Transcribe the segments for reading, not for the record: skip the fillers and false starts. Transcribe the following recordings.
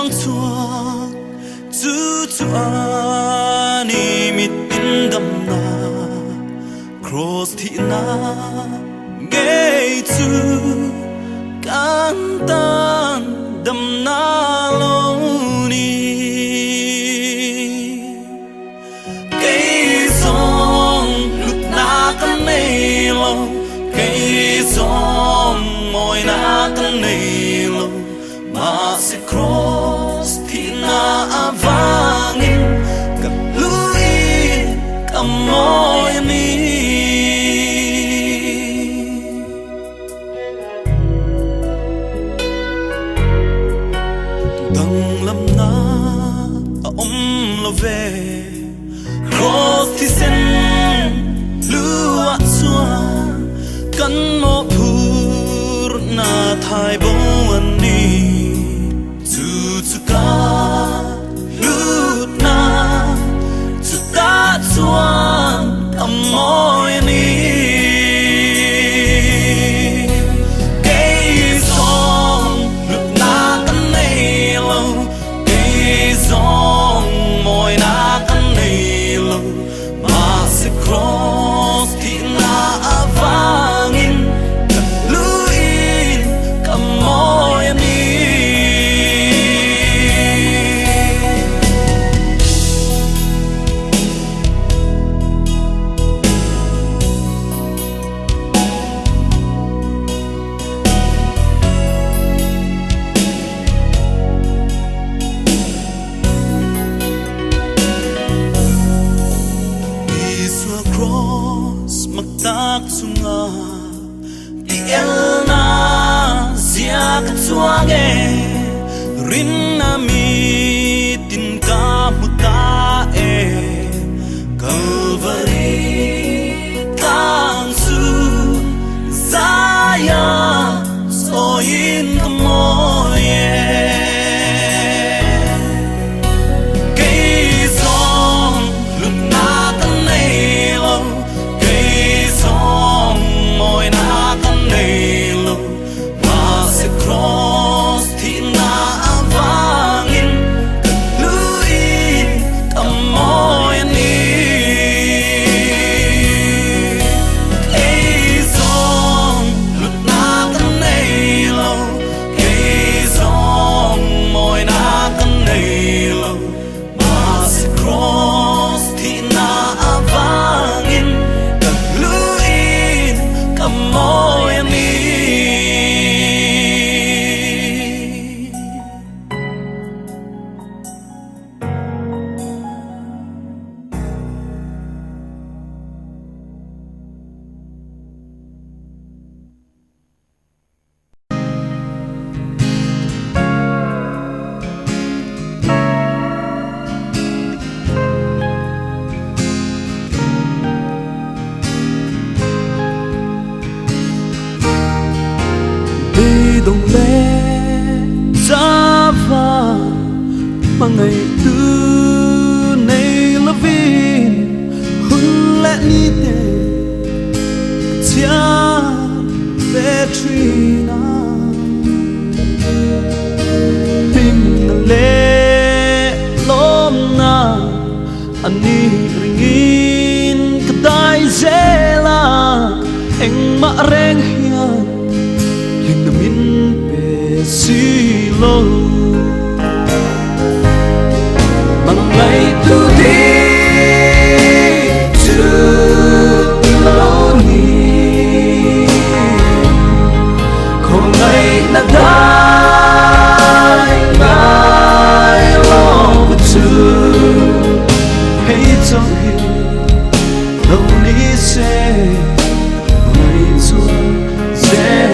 long chuak chu chu ani mit in dam na cross thi na nghe chu can tan đầm na lâu ni cây sông lúc na căn này lâu cây sông môi na căn này lâu mà sẽ cross thì na vangin gặp lui cầm môi mi về cross thì sen lúa xua cắn mỏ phur na thay bông anh đi chu chu ca lút na chu ta chuan cầm môi anh đi cây sông lút na cắn này lâu cây sông môi na căn này lâu mà sẽ cross thì na vangin cầm lui cầm môi anh đi tak sunga di elna zia ka chuange rin na mi tin ka muta e Calvary tang su zaya so in the moye cây sông lúc na tan này lâu môi na căn này lâu mà sẽ cross thì na vangin cầm lui cầm môi anh đi cây sông lúc na căn này lâu cây sông môi na căn này lâu mà sẽ cross thì na vangin cầm môi anh đi đồng lệ giá và mà ngày tư này là vì hun lẽ ni tê chia Petrina tim na lệ lom na ani ringin kadai zela eng ma reng hian min pe silo bằng ngày tu đi tu lâu ni không ngày đã đai ngày lâu tu hay cho hi lâu ni sẽ ngày xuân sẽ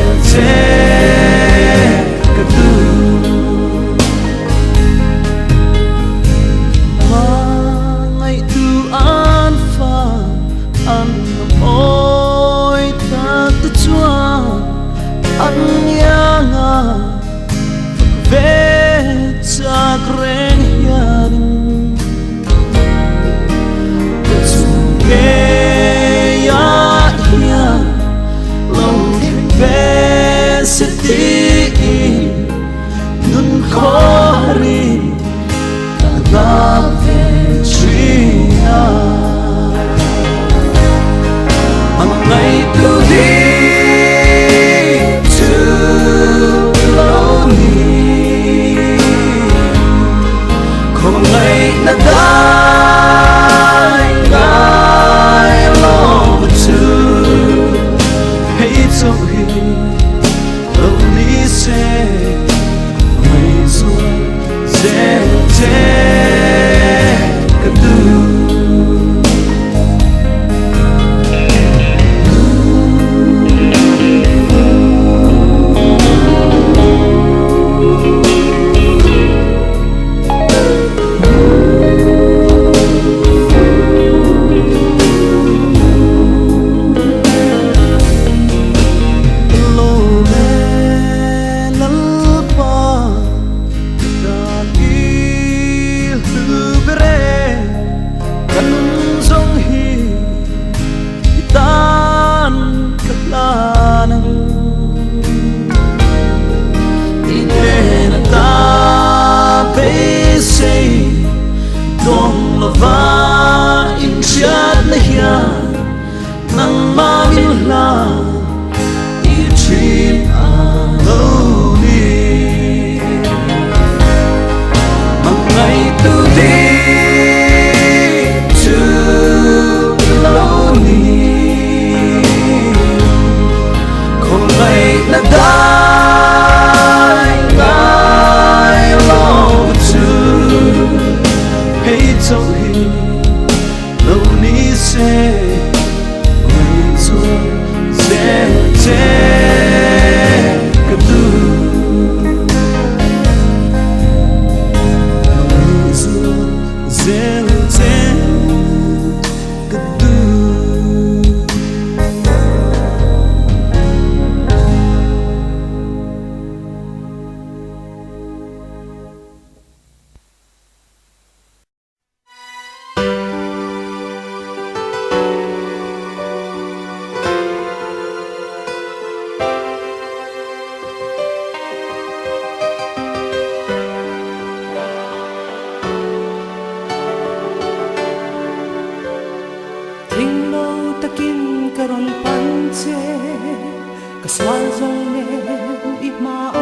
Kaswal dòng nên ít mà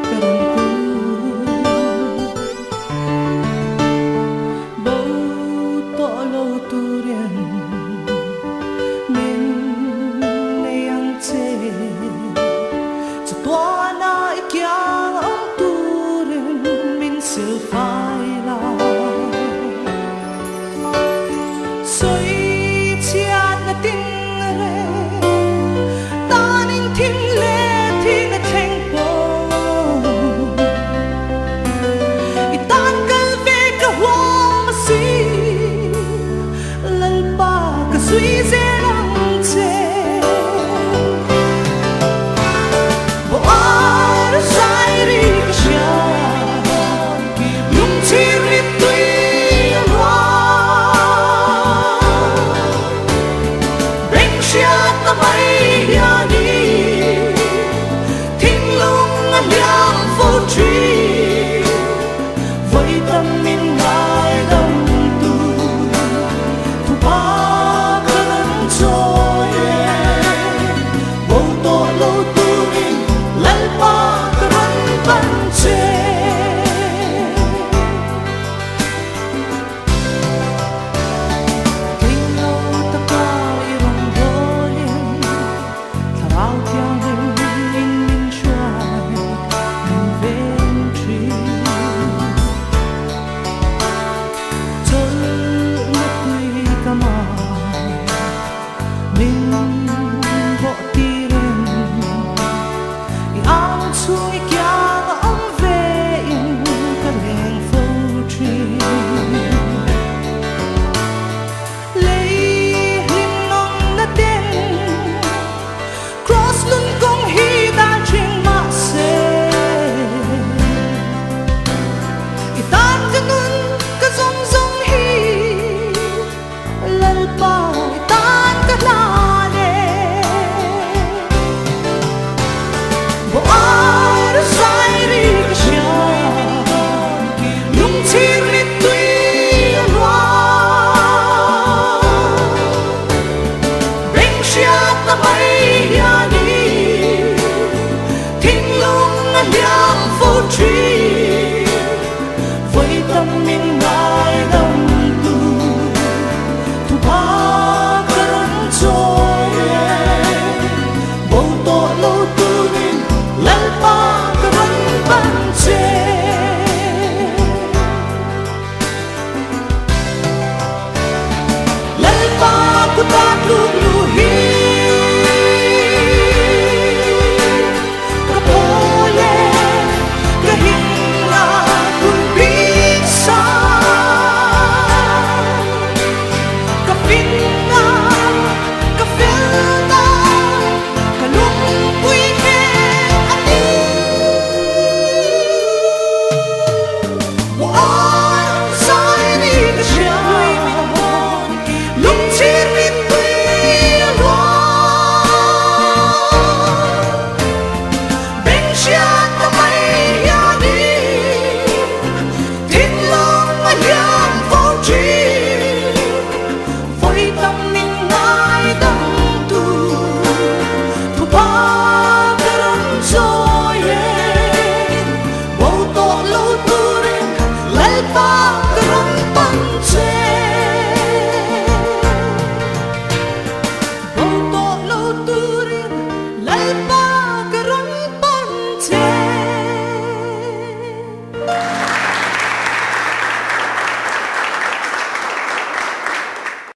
Karong ku Bau to lâu tu riêng Min neyang che Cho toa na ikyang ang tu riêng Min silfa